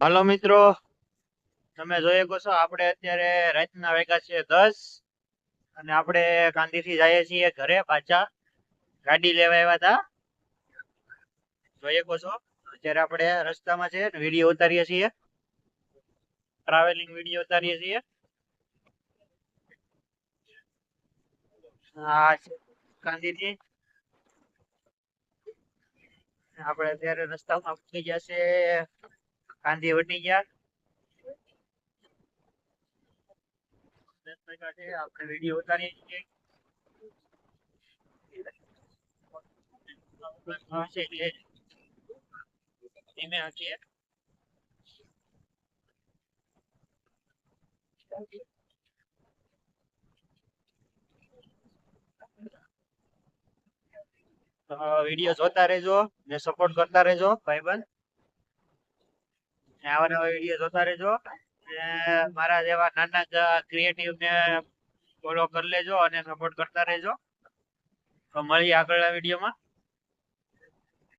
હાલો મિત્રો, તમે જોઈ શકો છો આપણે અત્યારે રાતના વાગ્યા છે 10 અને આપણે કાંદીથી જઈએ છીએ ઘરે પાછા. ગાડી લેવા આવ્યા હતા. જોઈ શકો છો અત્યારે આપણે રસ્તામાં છે વિડીયો ઉતારીએ છીએ, ટ્રાવેલિંગ વિડીયો ઉતારીએ છીએ. આ છે કાંદીથી. આપણે અત્યારે રસ્તામાં પહોંચી ગયા છે, કાંદી વટી ગયા. 10 વાગ્યા છે, આપણે વિડીયો ઉતારીએ છીએ. ધીમે હાંકીએ. વિડીયો જોતા રહેજો ને સપોર્ટ કરતા રહેજો ભાઈબંધ. આવા નવા વિડીયો જોતા રહેજો. ને મારા જેવા નાના ક્રિએટિવ ને ફોલો કરી લેજો અને સપોર્ટ કરતા રહેજો. તો મળીએ આગળના વિડીયોમાં.